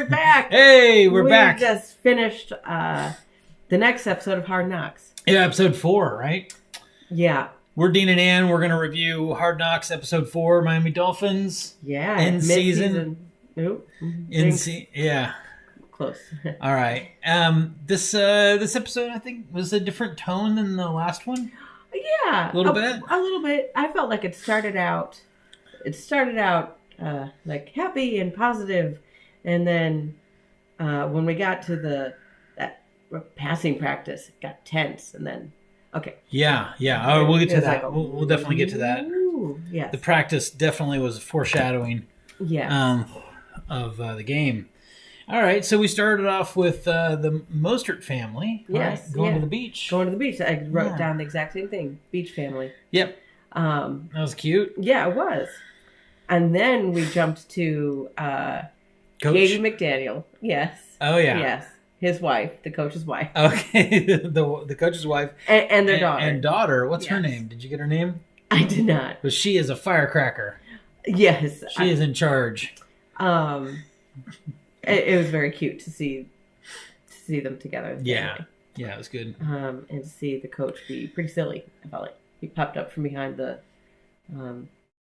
back. Hey, we're back. We just finished the next episode of Hard Knocks. Yeah, episode 4, right? Yeah. We're Dean and Ann. We're going to review Hard Knocks episode 4, Miami Dolphins. Yeah. In season. Nope. Yeah. Close. All right. This episode, I think, was a different tone than the last one. Yeah. A little bit. A little bit. I felt like it started out like happy and positive, and then when we got to that passing practice, it got tense, and then okay. Yeah. Oh, we'll get to that. Like we'll definitely get to that. Yes. The practice definitely was foreshadowing. Yeah. Of the game. All right, so we started off with the Mostert family. Yes. Right? Going to the beach. Going to the beach. I wrote down the exact same thing. Beach family. Yep. That was cute. Yeah, it was. And then we jumped to Coach? Katie McDaniel. Yes. Oh, yeah. Yes. His wife, the coach's wife. Okay, the coach's wife. And their daughter. And daughter. What's her name? Did you get her name? I did not. But she is a firecracker. Yes. She is in charge. It was very cute to see them together. Yeah, it was good. And to see the coach be pretty silly. I felt like he popped up from behind the.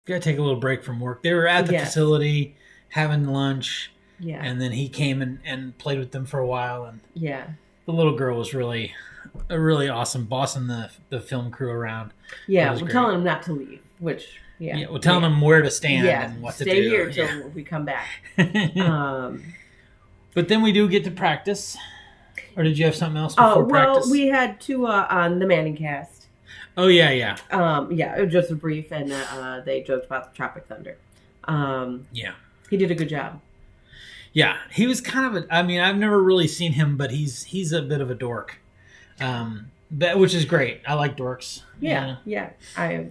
Gotta take a little break from work. They were at the facility having lunch. Yeah. And then he came and played with them for a while, and the little girl was really awesome, bossing the film crew around. Yeah, we're telling them not to leave, which. Yeah, we're telling them where to stand and what to do. Stay here till we come back. But then we do get to practice. Or did you have something else before practice? Well, we had two on the Manning cast. Oh, yeah. It was just a brief, and they joked about the Tropic Thunder. He did a good job. Yeah, he was kind of I've never really seen him, but he's a bit of a dork. Which is great. I like dorks. Yeah. I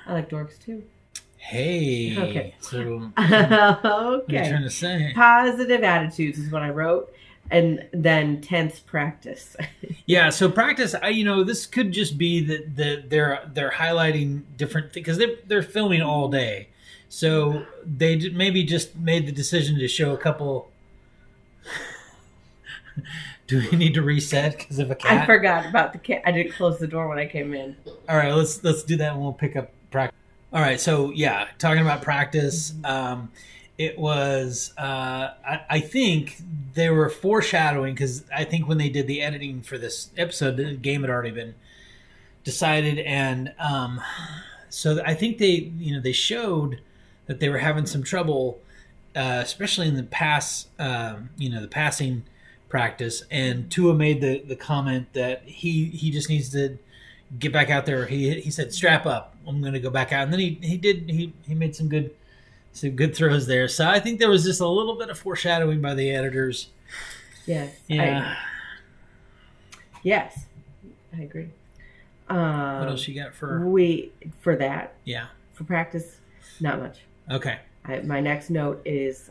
like dorks too. Hey. Okay. So okay. What are you trying to say? Positive attitudes is what I wrote, and then tense practice. Yeah. So practice. This could just be that they're highlighting different things because they're filming all day, so they maybe just made the decision to show a couple. Do we need to reset because of a cat? I forgot about the cat. I didn't close the door when I came in. All right, let's do that and we'll pick up practice. All right, so talking about practice, it was I think they were foreshadowing because I think when they did the editing for this episode, the game had already been decided, and so I think they showed that they were having some trouble, especially in the the passing practice, and Tua made the comment that he just needs to get back out there. He said, "Strap up, I'm going to go back out," and then he made some good throws there. So I think there was just a little bit of foreshadowing by the editors. Yes. Yeah. Yes, I agree. What else you got for that? Yeah. For practice, not much. Okay. My next note is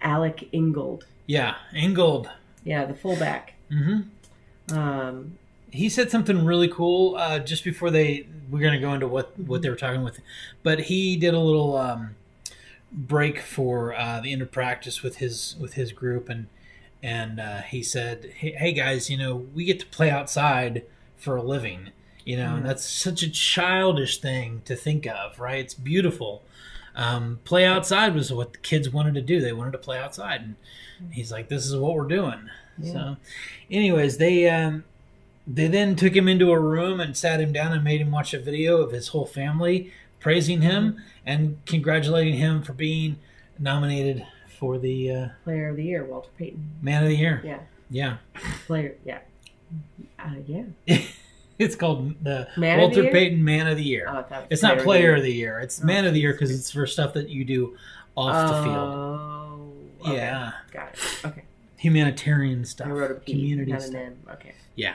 Alec Ingold. Yeah, Ingold. Yeah, the fullback. Mm-hmm. He said something really cool just before we're going to go into what they were talking with, but he did a little break for the end of practice with his group, and he said, "Hey guys, we get to play outside for a living, and that's such a childish thing to think of, right? It's beautiful. Play outside was what the kids wanted to do. They wanted to play outside." And he's like, "This is what we're doing." Yeah. So anyways, they then took him into a room and sat him down and made him watch a video of his whole family praising him and congratulating him for being nominated for the Player of the Year, Walter Payton. Man of the Year. Yeah. Player, yeah. It's called the Man Walter of the Year? Payton Man of the Year. Oh, that was it's not Player of the Year. It's Man of the Year because it's for stuff that you do off the field. Oh. Okay. Yeah. Got it. Okay. Humanitarian stuff. I wrote a P, community not stuff. an N. Okay. Yeah.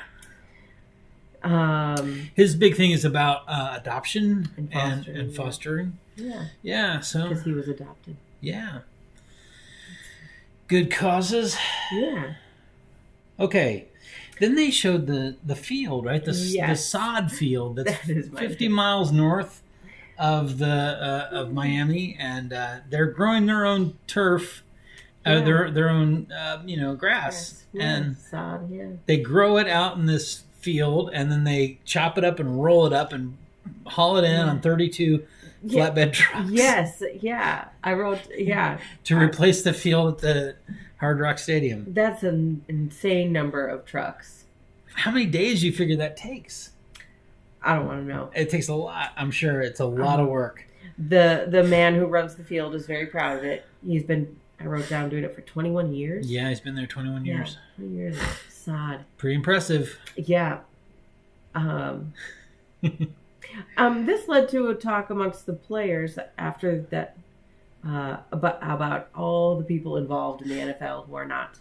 His big thing is about adoption and fostering. Yeah. Yeah. So because he was adopted. Yeah. Good causes. Yeah. Okay. Then they showed the field, right? The sod field that's 50 miles north of Miami, and they're growing their own turf their own grass, and sod, they grow it out in this field, and then they chop it up and roll it up and haul it in on 32 flatbed trucks. Yes, I wrote to replace the field at the Hard Rock Stadium. That's an insane number of trucks. How many days do you figure that takes? I don't want to know. It takes a lot. I'm sure it's a lot of work. The man who runs the field is very proud of it. He's been, I wrote down, doing it for 21 years. Yeah, he's been there 21 years. 20 years. Sod. Pretty impressive. Yeah. This led to a talk amongst the players after that about all the people involved in the NFL who are not.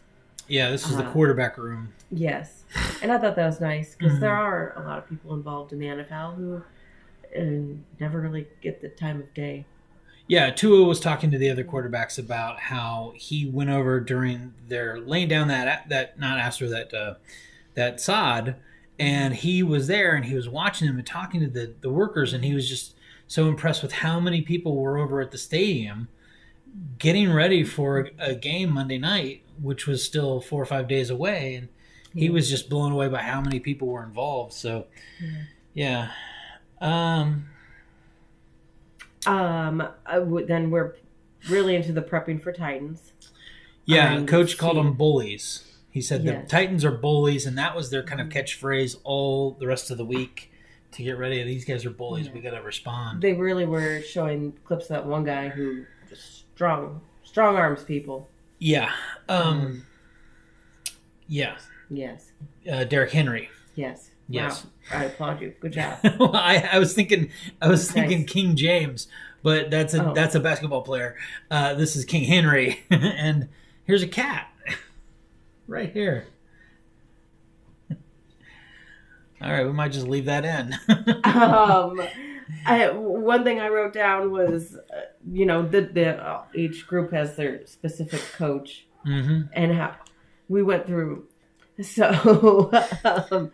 Yeah, this is the quarterback room. Yes. And I thought that was nice because there are a lot of people involved in the NFL who never really get the time of day. Yeah, Tua was talking to the other quarterbacks about how he went over during their laying down that sod, and he was there and he was watching them and talking to the workers, and he was just so impressed with how many people were over at the stadium getting ready for a game Monday night, which was still 4 or 5 days away, and he was just blown away by how many people were involved. So, yeah. Then we're really into the prepping for Titans. Yeah, Coach called them bullies. He said the Titans are bullies, and that was their kind of catchphrase all the rest of the week to get ready. These guys are bullies. We got to respond. They really were showing clips of that one guy who just strong arms people. Yeah. Yeah. Yes. Derrick Henry. Yes. Yes. Wow. I applaud you. Good job. Well, I was thinking King James, but that's a basketball player. This is King Henry, and here's a cat right here. All right, we might just leave that in. One thing I wrote down was, each group has their specific coach, and how we went through. So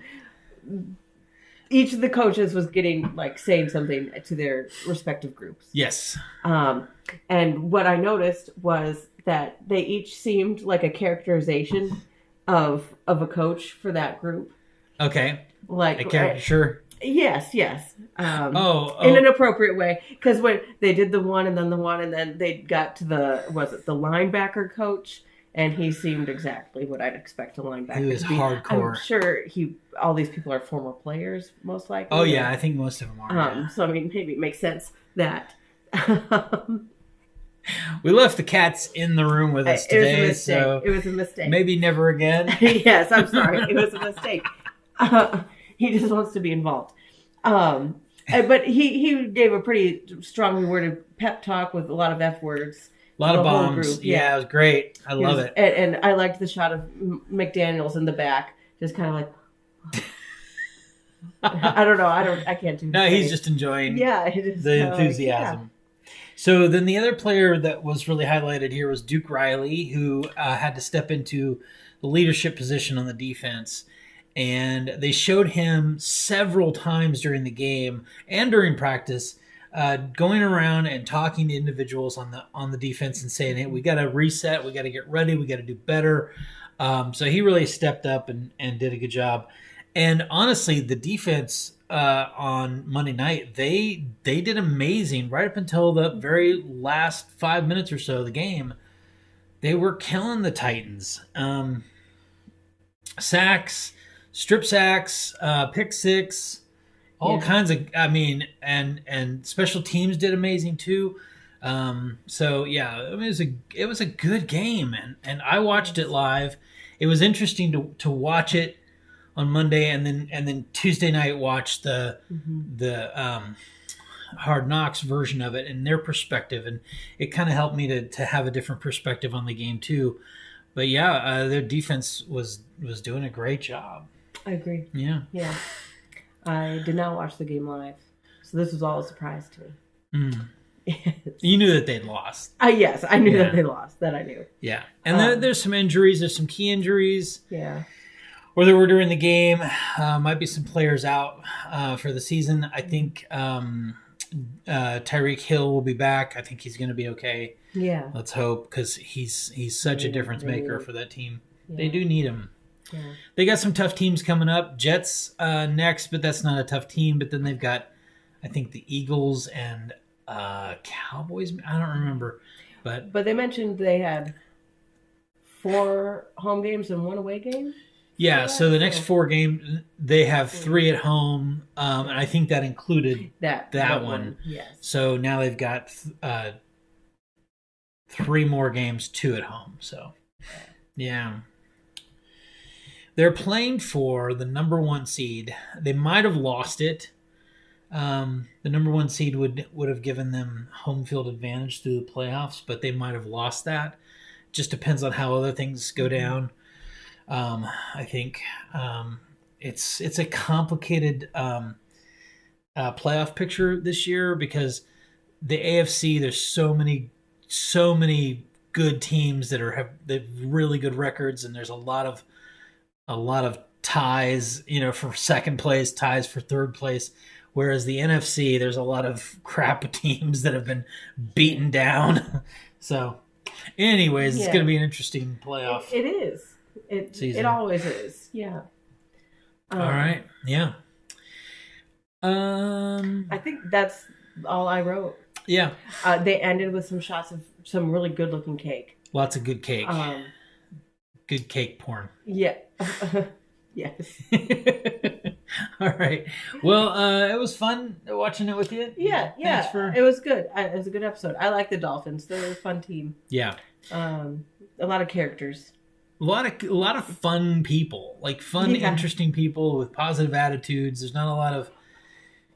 each of the coaches was getting saying something to their respective groups. Yes. And what I noticed was that they each seemed like a characterization of a coach for that group. Okay. Like a character, sure. Yes. In an appropriate way, because when they did the one and then they got to the linebacker coach, and he seemed exactly what I'd expect a linebacker to be. He was hardcore. I'm sure all these people are former players, most likely. Oh yeah, I think most of them are. So I mean, maybe it makes sense that. We left the cats in the room with us today, so it was a mistake. Maybe never again. Yes, I'm sorry. It was a mistake. He just wants to be involved. But he gave a pretty strongly worded pep talk with a lot of F words. A lot of bombs. Yeah, it was great. I love it. And I liked the shot of McDaniels in the back, just kind of like. I don't know. I can't do. No, he's just enjoying. Yeah, the enthusiasm. So then the other player that was really highlighted here was Duke Riley, who had to step into the leadership position on the defense. And they showed him several times during the game and during practice, going around and talking to individuals on the defense and saying, "Hey, we got to reset. We got to get ready. We got to do better." So he really stepped up and did a good job. And honestly, the defense on Monday night, they did amazing right up until the very last 5 minutes or so of the game. They were killing the Titans. Sacks. Strip sacks, pick six, all kinds of. I mean, and special teams did amazing too. So yeah, it was a good game, and I watched it live. It was interesting to watch it on Monday, and then Tuesday night watch the Hard Knocks version of it and their perspective, and it kind of helped me to have a different perspective on the game too. But yeah, their defense was doing a great job. I agree. Yeah. I did not watch the game live, so this was all a surprise to me. Yes. You knew that they'd lost. Yes, I knew that they lost. That I knew. Yeah, and there's some injuries. There's some key injuries. Yeah. Or there were during the game. Might be some players out for the season. I think Tyreek Hill will be back. I think he's going to be okay. Yeah. Let's hope, because he's such a difference maker for that team. Yeah. They do need him. Yeah. They got some tough teams coming up. Jets next, but that's not a tough team. But then they've got, I think, the Eagles and Cowboys. I don't remember. But they mentioned they had 4 home games and 1 away game. Yeah, so the next 4 games, they have 3 at home, and I think that included that one. Yes. So now they've got 3 more games, 2 at home. So, yeah. They're playing for the number 1 seed. They might have lost it. The number 1 seed would have given them home field advantage through the playoffs, but they might have lost that. Just depends on how other things go down. I think it's a complicated playoff picture this year, because the AFC, there's so many good teams that have really good records, and there's a lot of ties, for second place, ties for third place. Whereas the NFC, there's a lot of crap teams that have been beaten down. So, anyways, it's going to be an interesting playoff. It is. It always is. Yeah. All right. Yeah. I think that's all I wrote. Yeah. They ended with some shots of some really good looking cake. Lots of good cake. Good cake porn. Yeah. Yes. All right. Well, it was fun watching it with you. Yeah. It was good. It was a good episode. I like the Dolphins. They're a fun team. Yeah. A lot of characters. A lot of fun people, like interesting people with positive attitudes. There's not a lot of,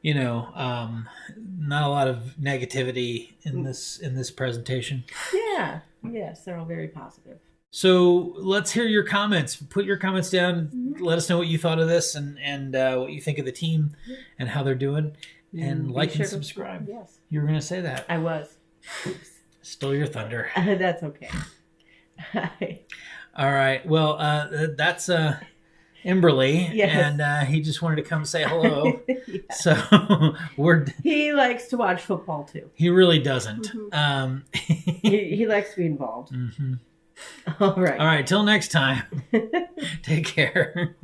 not a lot of negativity in this presentation. Yeah. Yes, they're all very positive. So let's hear your comments. Put your comments down. Mm-hmm. Let us know what you thought of this and what you think of the team and how they're doing. And like and subscribe. Yes. You were going to say that. I was. Oops. Stole your thunder. That's okay. All right. Well, that's Emberly, yes. And he just wanted to come say hello. Yeah. So he likes to watch football too. He really doesn't. Mm-hmm. He likes to be involved. Mm-hmm. All right. Till next time. Take care.